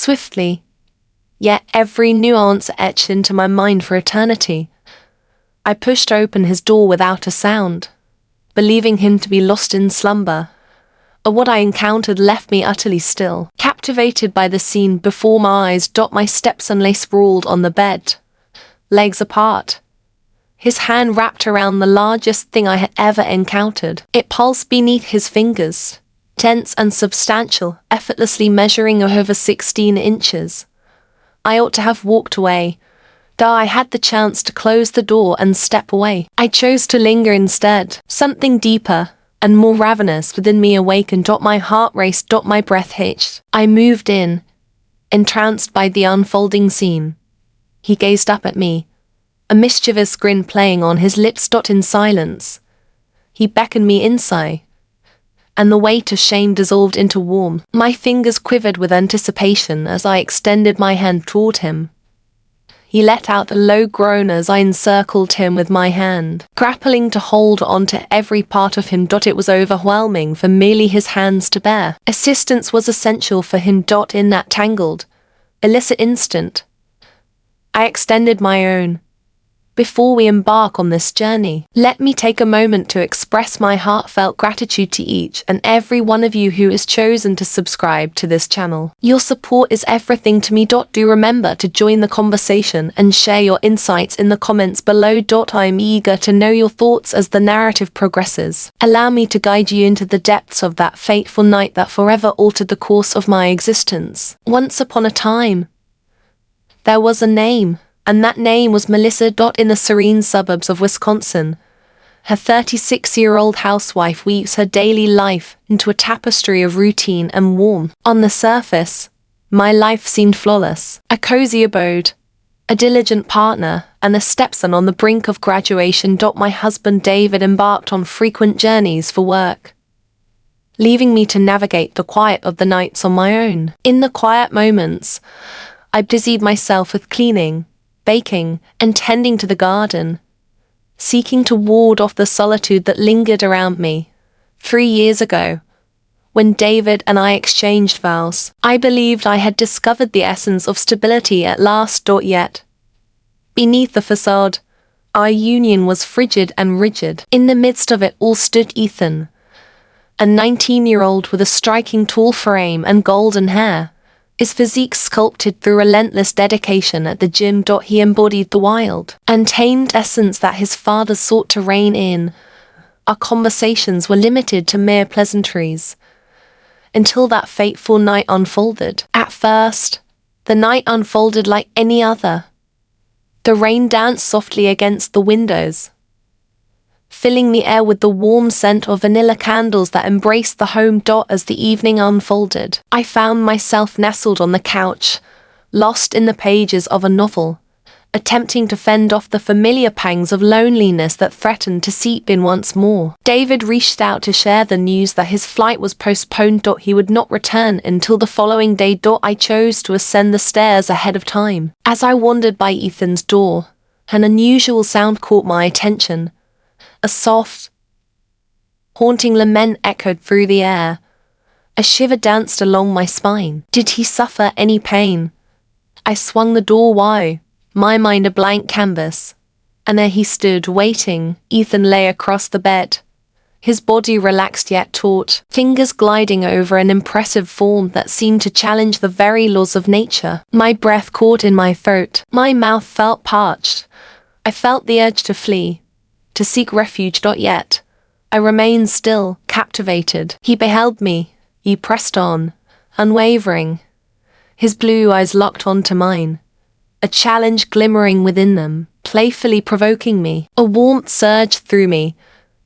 swiftly, yet every nuance etched into my mind for eternity. I pushed open his door without a sound, believing him to be lost in slumber. What I encountered left me utterly still, captivated by the scene before my eyes. My stepson lay sprawled on the bed, legs apart, his hand wrapped around the largest thing I had ever encountered. It pulsed beneath his fingers, tense and substantial, effortlessly measuring over 16 inches. I ought to have walked away, though I had the chance to close the door and step away. I chose to linger instead. Something deeper and more ravenous within me awakened. My heart raced, my breath hitched. I moved in, entranced by the unfolding scene. He gazed up at me, a mischievous grin playing on his lips. In silence, he beckoned me inside, and the weight of shame dissolved into warmth. My fingers quivered with anticipation as I extended my hand toward him. He let out a low groan as I encircled him with my hand, grappling to hold on to every part of him. It was overwhelming for merely his hands to bear. Assistance was essential for him. In that tangled, illicit instant, I extended my own. Before we embark on this journey, let me take a moment to express my heartfelt gratitude to each and every one of you who has chosen to subscribe to this channel. Your support is everything to me. Do remember to join the conversation and share your insights in the comments below. I am eager to know your thoughts as the narrative progresses. Allow me to guide you into the depths of that fateful night that forever altered the course of my existence. Once upon a time, there was a name, and that name was Melissa. In the serene suburbs of Wisconsin, her 36-year-old housewife weaves her daily life into a tapestry of routine and warmth. On the surface, my life seemed flawless. A cozy abode, a diligent partner, and a stepson on the brink of graduation. My husband David embarked on frequent journeys for work, leaving me to navigate the quiet of the nights on my own. In the quiet moments, I busied myself with cleaning, baking, and tending to the garden, seeking to ward off the solitude that lingered around me. 3 years ago, when David and I exchanged vows, I believed I had discovered the essence of stability at last. Yet, beneath the facade, our union was frigid and rigid. In the midst of it all stood Ethan, a 19-year-old with a striking tall frame and golden hair, his physique sculpted through relentless dedication at the gym. He embodied the wild, untamed essence that his father sought to rein in. Our conversations were limited to mere pleasantries, until that fateful night unfolded. At first, the night unfolded like any other. The rain danced softly against the windows, filling the air with the warm scent of vanilla candles that embraced the home. As the evening unfolded, I found myself nestled on the couch, lost in the pages of a novel, attempting to fend off the familiar pangs of loneliness that threatened to seep in once more. David reached out to share the news that his flight was postponed. He would not return until the following day. I chose to ascend the stairs ahead of time. As I wandered by Ethan's door, an unusual sound caught my attention. A soft, haunting lament echoed through the air. A shiver danced along my spine. Did he suffer any pain? I swung the door wide, my mind a blank canvas. And there he stood, waiting. Ethan lay across the bed, his body relaxed yet taut, fingers gliding over an impressive form that seemed to challenge the very laws of nature. My breath caught in my throat. My mouth felt parched. I felt the urge to flee, to seek refuge. Yet, I remained still, captivated. He beheld me. He pressed on, unwavering, his blue eyes locked onto mine, a challenge glimmering within them, playfully provoking me. A warmth surged through me,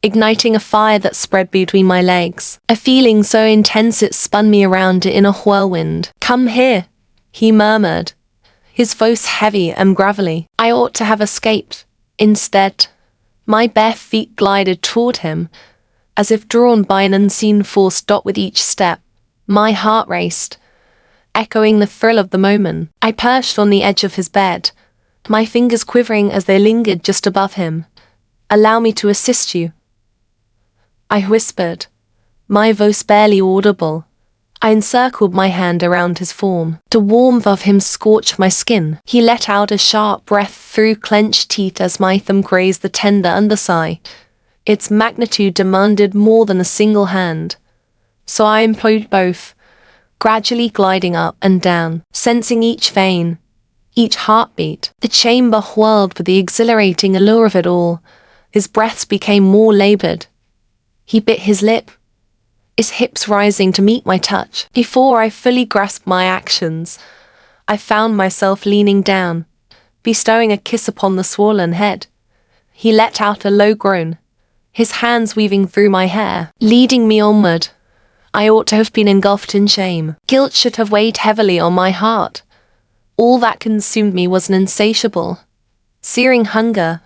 igniting a fire that spread between my legs. A feeling so intense it spun me around in a whirlwind. "Come here," he murmured, his voice heavy and gravelly. I ought to have escaped. Instead, my bare feet glided toward him, as if drawn by an unseen force. With each step, my heart raced, echoing the thrill of the moment. I perched on the edge of his bed, my fingers quivering as they lingered just above him. "Allow me to assist you," I whispered, my voice barely audible. I encircled my hand around his form. The warmth of him scorched my skin. He let out a sharp breath through clenched teeth as my thumb grazed the tender underside. Its magnitude demanded more than a single hand, so I employed both, gradually gliding up and down, sensing each vein, each heartbeat. The chamber whirled with the exhilarating allure of it all. His breaths became more labored. He bit his lip, his hips rising to meet my touch. Before I fully grasped my actions, I found myself leaning down, bestowing a kiss upon the swollen head. He let out a low groan, his hands weaving through my hair, leading me onward. I ought to have been engulfed in shame. Guilt should have weighed heavily on my heart. All that consumed me was an insatiable, searing hunger.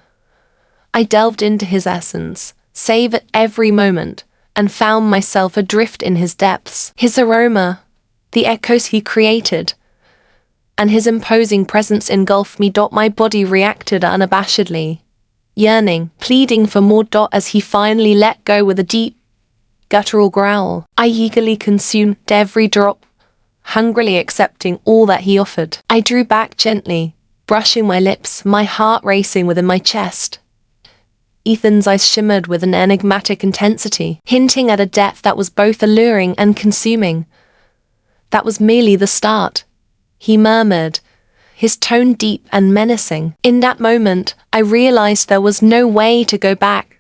I delved into his essence, savored every moment, and found myself adrift in his depths. His aroma, the echoes he created, and his imposing presence engulfed me. My body reacted unabashedly, yearning, pleading for more. As he finally let go with a deep, guttural growl, I eagerly consumed every drop, hungrily accepting all that he offered. I drew back gently, brushing my lips, my heart racing within my chest. Ethan's eyes shimmered with an enigmatic intensity, hinting at a depth that was both alluring and consuming. "That was merely the start," he murmured, his tone deep and menacing. In that moment, I realized there was no way to go back.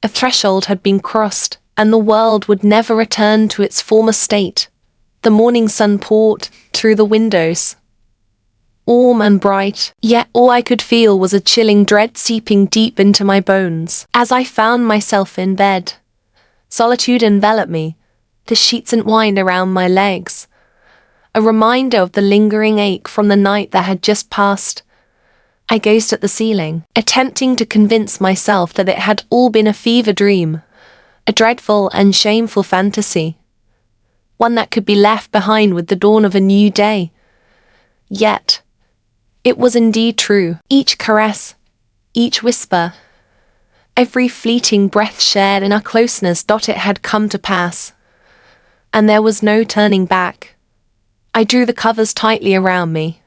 A threshold had been crossed, and the world would never return to its former state. The morning sun poured through the windows, warm and bright, yet all I could feel was a chilling dread seeping deep into my bones. As I found myself in bed, solitude enveloped me, the sheets entwined around my legs, a reminder of the lingering ache from the night that had just passed. I gazed at the ceiling, attempting to convince myself that it had all been a fever dream, a dreadful and shameful fantasy, one that could be left behind with the dawn of a new day. Yet, it was indeed true. Each caress, each whisper, every fleeting breath shared in our closeness. It had come to pass, and there was no turning back. I drew the covers tightly around me,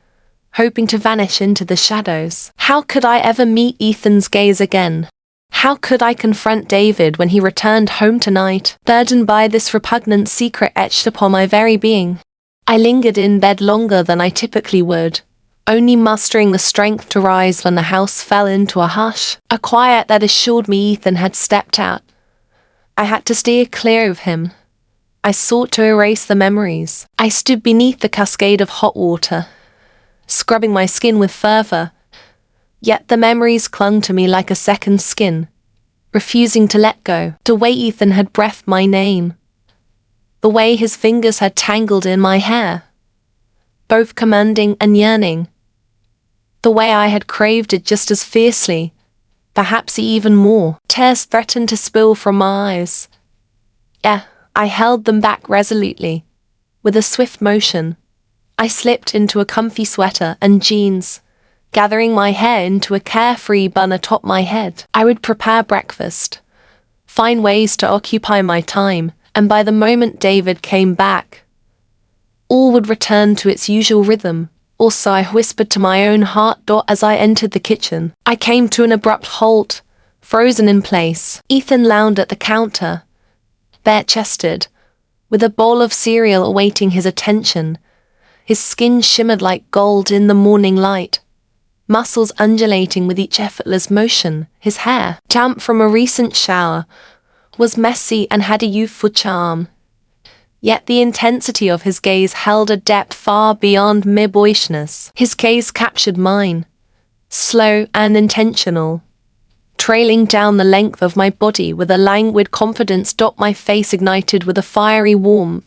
hoping to vanish into the shadows. How could I ever meet Ethan's gaze again? How could I confront David when he returned home tonight, burdened by this repugnant secret etched upon my very being? I lingered in bed longer than I typically would, only mustering the strength to rise when the house fell into a hush, a quiet that assured me Ethan had stepped out. I had to steer clear of him. I sought to erase the memories. I stood beneath the cascade of hot water, scrubbing my skin with fervor, yet the memories clung to me like a second skin, refusing to let go. The way Ethan had breathed my name, the way his fingers had tangled in my hair, both commanding and yearning, the way I had craved it just as fiercely, perhaps even more. Tears threatened to spill from my eyes. I held them back resolutely. With a swift motion, I slipped into a comfy sweater and jeans, gathering my hair into a carefree bun atop my head. I would prepare breakfast, find ways to occupy my time, and by the moment David came back, all would return to its usual rhythm. Also, I whispered to my own heart. As I entered the kitchen, I came to an abrupt halt, frozen in place. Ethan lounged at the counter, bare-chested, with a bowl of cereal awaiting his attention. His skin shimmered like gold in the morning light, muscles undulating with each effortless motion. His hair, damp from a recent shower, was messy and had a youthful charm. Yet the intensity of his gaze held a depth far beyond mere boyishness. His gaze captured mine, slow and intentional, trailing down the length of my body with a languid confidence. My face ignited with a fiery warmth.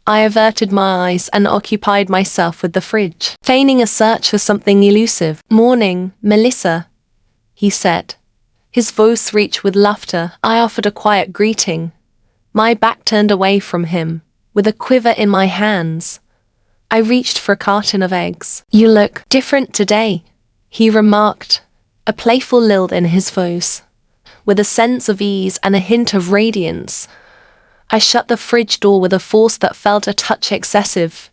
I averted my eyes and occupied myself with the fridge, feigning a search for something elusive. "Morning, Melissa," he said, his voice rich with laughter. I offered a quiet greeting, my back turned away from him. With a quiver in my hands, I reached for a carton of eggs. "You look different today," he remarked, a playful lilt in his voice, with a sense of ease and a hint of radiance. I shut the fridge door with a force that felt a touch excessive.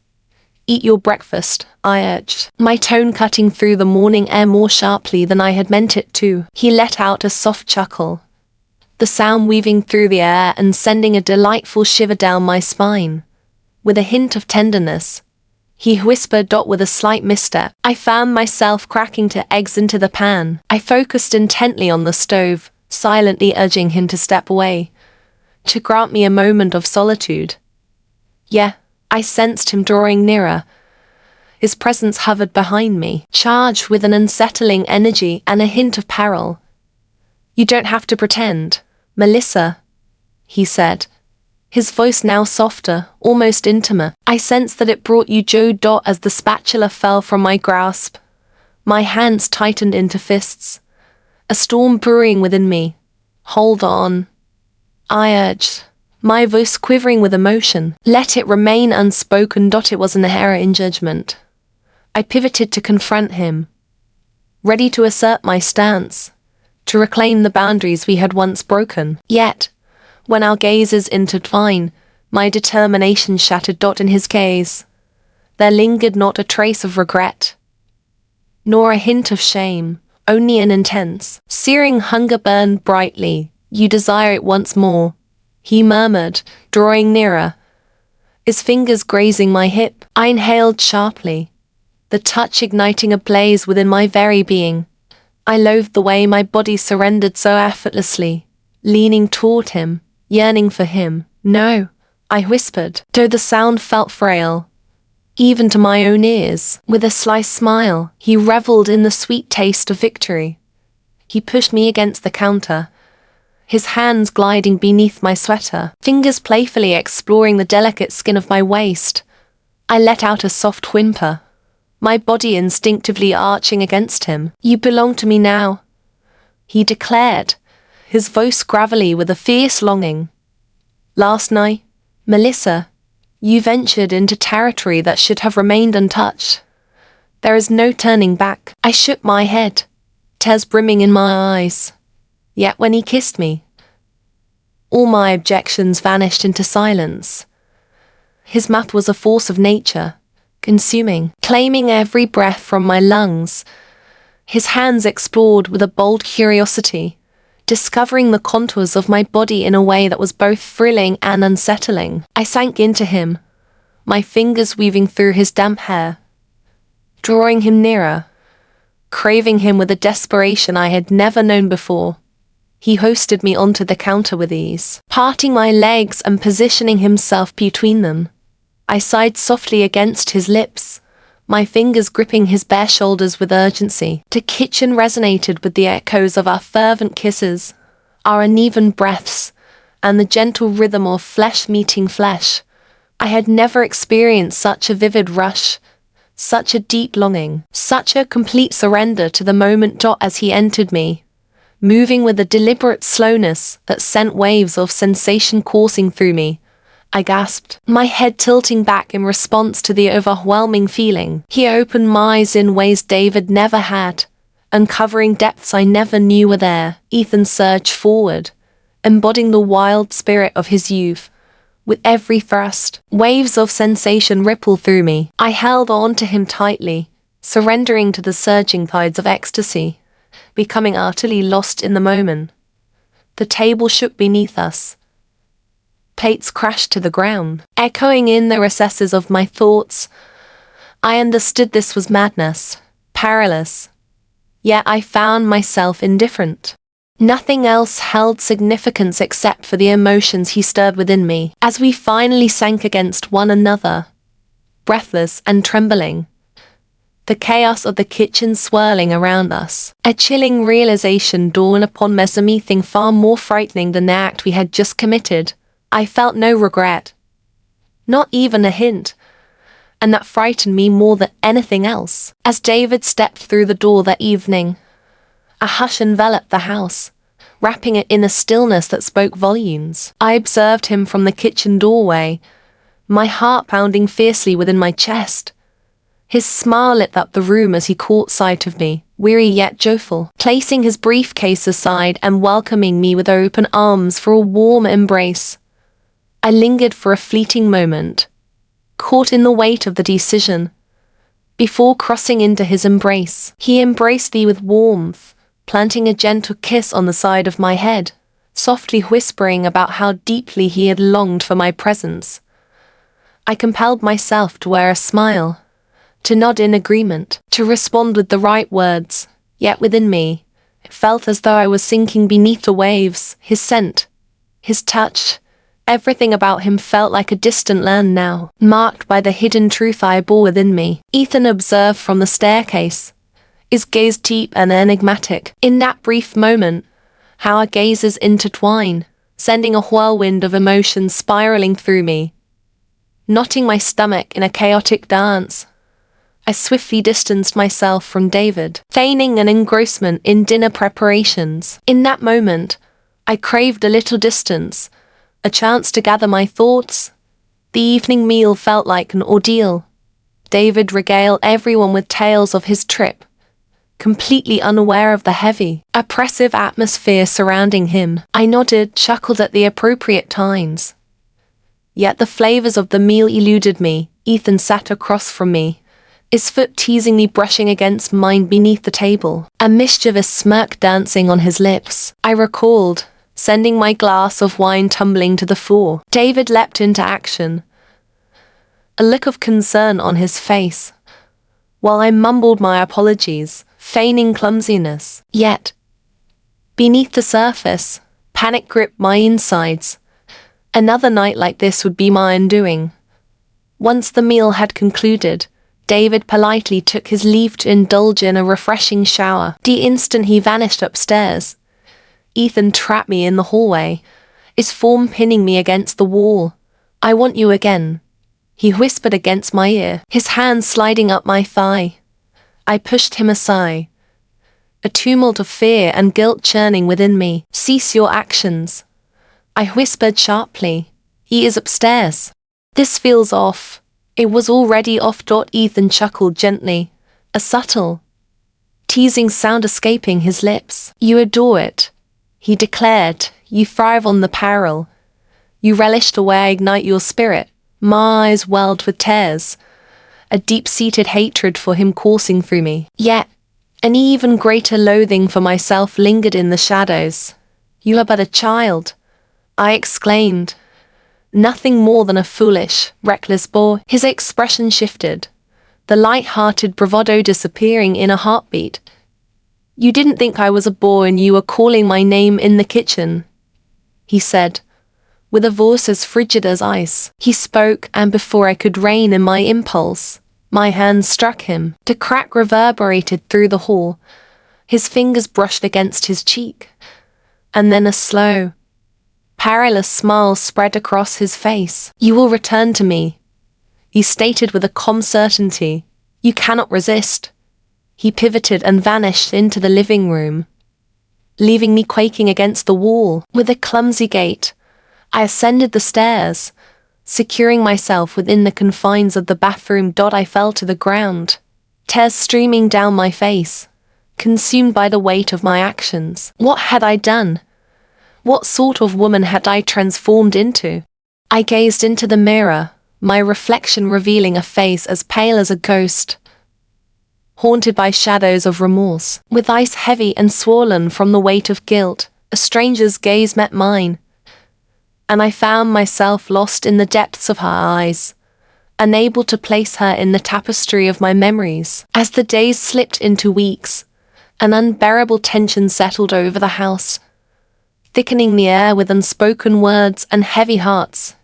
"Eat your breakfast," I urged, my tone cutting through the morning air more sharply than I had meant it to. He let out a soft chuckle, the sound weaving through the air and sending a delightful shiver down my spine. With a hint of tenderness, he whispered, with a slight misstep. I found myself cracking 2 eggs into the pan. I focused intently on the stove, silently urging him to step away, to grant me a moment of solitude. Yeah, I sensed him drawing nearer. His presence hovered behind me, charged with an unsettling energy and a hint of peril. "You don't have to pretend, Melissa," he said, his voice now softer, almost intimate. I sensed that it brought you joy. As the spatula fell from my grasp, my hands tightened into fists, a storm brewing within me. "Hold on," I urged, my voice quivering with emotion. "Let it remain unspoken." It was an error in judgment. I pivoted to confront him, ready to assert my stance, to reclaim the boundaries we had once broken. Yet, when our gazes intertwined, my determination shattered. In his gaze, there lingered not a trace of regret, nor a hint of shame, only an intense, searing hunger burned brightly. "You desire it once more," he murmured, drawing nearer, his fingers grazing my hip. I inhaled sharply, the touch igniting a blaze within my very being. I loathed the way my body surrendered so effortlessly, leaning toward him, yearning for him. "No," I whispered, though the sound felt frail, even to my own ears. With a sly smile, he reveled in the sweet taste of victory. He pushed me against the counter, his hands gliding beneath my sweater, fingers playfully exploring the delicate skin of my waist. I let out a soft whimper, my body instinctively arching against him. "You belong to me now," he declared, his voice gravelly with a fierce longing. "Last night, Melissa, you ventured into territory that should have remained untouched. There is no turning back." I shook my head, tears brimming in my eyes. Yet when he kissed me, all my objections vanished into silence. His mouth was a force of nature, consuming, claiming every breath from my lungs. His hands explored with a bold curiosity, discovering the contours of my body in a way that was both thrilling and unsettling. I sank into him, my fingers weaving through his damp hair, drawing him nearer, craving him with a desperation I had never known before. He hoisted me onto the counter with ease, parting my legs and positioning himself between them. I sighed softly against his lips, my fingers gripping his bare shoulders with urgency. The kitchen resonated with the echoes of our fervent kisses, our uneven breaths, and the gentle rhythm of flesh meeting flesh. I had never experienced such a vivid rush, such a deep longing, such a complete surrender to the moment. As he entered me, moving with a deliberate slowness that sent waves of sensation coursing through me, I gasped, my head tilting back in response to the overwhelming feeling. He opened my eyes in ways David never had, uncovering depths I never knew were there. Ethan surged forward, embodying the wild spirit of his youth. With every thrust, waves of sensation rippled through me. I held on to him tightly, surrendering to the surging tides of ecstasy, becoming utterly lost in the moment. The table shook beneath us. Plates crashed to the ground, echoing in the recesses of my thoughts. I understood this was madness, perilous. Yet I found myself indifferent. Nothing else held significance except for the emotions he stirred within me. As we finally sank against one another, breathless and trembling, the chaos of the kitchen swirling around us, a chilling realization dawned upon me, something far more frightening than the act we had just committed. I felt no regret, not even a hint, and that frightened me more than anything else. As David stepped through the door that evening, a hush enveloped the house, wrapping it in a stillness that spoke volumes. I observed him from the kitchen doorway, my heart pounding fiercely within my chest. His smile lit up the room as he caught sight of me, weary yet joyful, placing his briefcase aside and welcoming me with open arms for a warm embrace. I lingered for a fleeting moment, caught in the weight of the decision. Before crossing into his embrace, he embraced me with warmth, planting a gentle kiss on the side of my head, softly whispering about how deeply he had longed for my presence. I compelled myself to wear a smile, to nod in agreement, to respond with the right words, yet within me, it felt as though I was sinking beneath the waves. His scent, his touch, everything about him felt like a distant land now, marked by the hidden truth I bore within me. Ethan observed from the staircase, his gaze deep and enigmatic. In that brief moment, how our gazes intertwine, sending a whirlwind of emotions spiraling through me. Knotting my stomach in a chaotic dance, I swiftly distanced myself from David, feigning an engrossment in dinner preparations. In that moment, I craved a little distance, a chance to gather my thoughts. The evening meal felt like an ordeal. David regaled everyone with tales of his trip, completely unaware of the heavy, oppressive atmosphere surrounding him. I nodded, chuckled at the appropriate times. Yet the flavors of the meal eluded me. Ethan sat across from me, his foot teasingly brushing against mine beneath the table, a mischievous smirk dancing on his lips. I recalled, sending my glass of wine tumbling to the floor. David leapt into action, a look of concern on his face, while I mumbled my apologies, feigning clumsiness. Yet, beneath the surface, panic gripped my insides. Another night like this would be my undoing. Once the meal had concluded, David politely took his leave to indulge in a refreshing shower. The instant he vanished upstairs, Ethan trapped me in the hallway, his form pinning me against the wall. "I want you again," he whispered against my ear, his hand sliding up my thigh. I pushed him aside, a tumult of fear and guilt churning within me. "Cease your actions," I whispered sharply. "He is upstairs." "This feels off." "It was already off." Ethan chuckled gently, a subtle, teasing sound escaping his lips. "You adore it," he declared. "You thrive on the peril. You relish the way I ignite your spirit." My eyes welled with tears, a deep-seated hatred for him coursing through me. Yet, an even greater loathing for myself lingered in the shadows. "You are but a child," I exclaimed. "Nothing more than a foolish, reckless boy." His expression shifted, the light-hearted bravado disappearing in a heartbeat. "You didn't think I was a boy and you were calling my name in the kitchen," he said, with a voice as frigid as ice. He spoke, and before I could rein in my impulse, my hand struck him. The crack reverberated through the hall. His fingers brushed against his cheek, and then a slow, perilous smile spread across his face. "You will return to me," he stated with a calm certainty. "You cannot resist." He pivoted and vanished into the living room, leaving me quaking against the wall. With a clumsy gait, I ascended the stairs, securing myself within the confines of the bathroom. I fell to the ground, tears streaming down my face, consumed by the weight of my actions. What had I done? What sort of woman had I transformed into? I gazed into the mirror, my reflection revealing a face as pale as a ghost, haunted by shadows of remorse. With eyes heavy and swollen from the weight of guilt, a stranger's gaze met mine, and I found myself lost in the depths of her eyes, unable to place her in the tapestry of my memories. As the days slipped into weeks, an unbearable tension settled over the house, thickening the air with unspoken words and heavy hearts.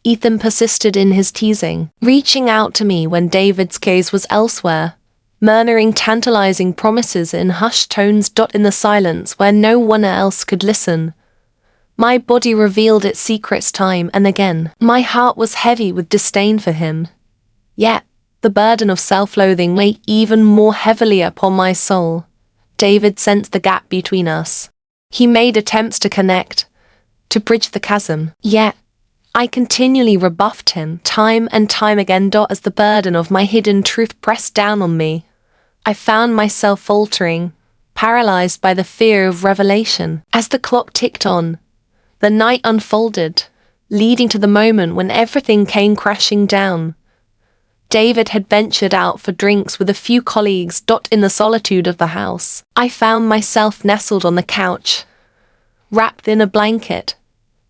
Ethan persisted in his teasing, reaching out to me when David's gaze was elsewhere, murmuring tantalizing promises in hushed tones. In the silence where no one else could listen, my body revealed its secrets time and again. My heart was heavy with disdain for him, yet the burden of self-loathing weighed even more heavily upon my soul. David sensed the gap between us. He made attempts to connect, to bridge the chasm, yet I continually rebuffed him time and time again. As the burden of my hidden truth pressed down on me, I found myself faltering, paralyzed by the fear of revelation. As the clock ticked on, the night unfolded, leading to the moment when everything came crashing down. David had ventured out for drinks with a few colleagues. In the solitude of the house, I found myself nestled on the couch, wrapped in a blanket,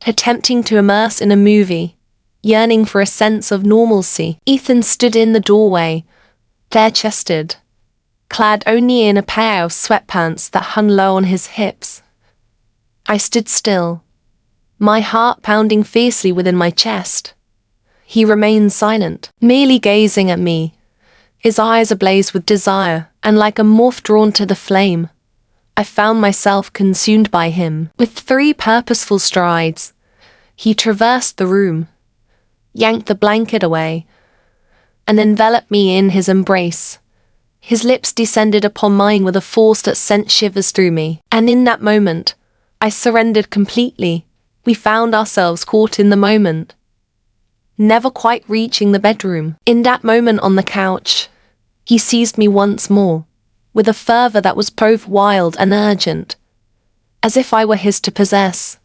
attempting to immerse in a movie, yearning for a sense of normalcy. Ethan stood in the doorway, bare-chested, clad only in a pair of sweatpants that hung low on his hips. I stood still, my heart pounding fiercely within my chest. He remained silent, merely gazing at me, his eyes ablaze with desire, and like a moth drawn to the flame, I found myself consumed by him. With 3 purposeful strides, he traversed the room, yanked the blanket away, and enveloped me in his embrace. His lips descended upon mine with a force that sent shivers through me, and in that moment, I surrendered completely. We found ourselves caught in the moment, never quite reaching the bedroom. In that moment on the couch, he seized me once more, with a fervor that was both wild and urgent, as if I were his to possess.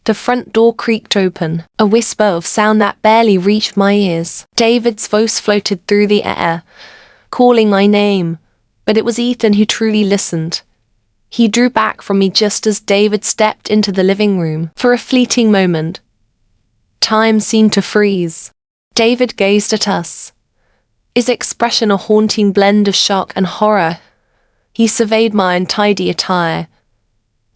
The front door creaked open, a whisper of sound that barely reached my ears. David's voice floated through the air, calling my name, but it was Ethan who truly listened. He drew back from me just as David stepped into the living room. For a fleeting moment, time seemed to freeze. David gazed at us, his expression a haunting blend of shock and horror. He surveyed my untidy attire,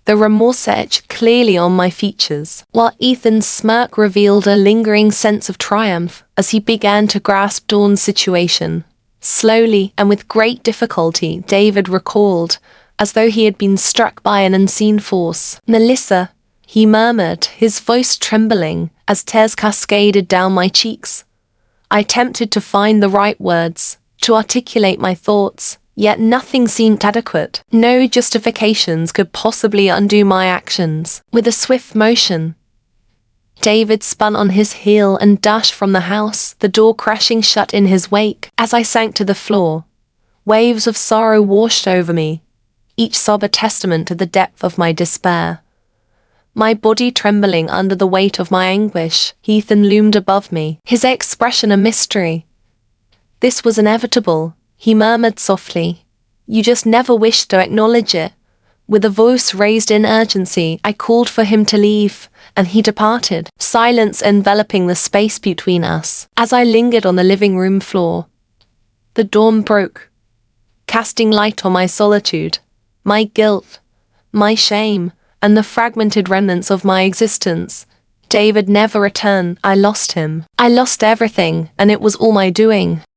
the remorse etched clearly on my features, while Ethan's smirk revealed a lingering sense of triumph as he began to grasp Dawn's situation. Slowly and with great difficulty, David recalled, as though he had been struck by an unseen force. "Melissa," he murmured, his voice trembling as tears cascaded down my cheeks. I attempted to find the right words, to articulate my thoughts, yet nothing seemed adequate. No justifications could possibly undo my actions. With a swift motion, David spun on his heel and dashed from the house, the door crashing shut in his wake. As I sank to the floor, waves of sorrow washed over me, each sob a testament to the depth of my despair. My body trembling under the weight of my anguish, Ethan loomed above me, his expression a mystery. "This was inevitable," he murmured softly. "You just never wished to acknowledge it." With a voice raised in urgency, I called for him to leave, and he departed, silence enveloping the space between us. As I lingered on the living room floor, the dawn broke, casting light on my solitude, my guilt, my shame, and the fragmented remnants of my existence. David never returned. I lost him. I lost everything, and it was all my doing.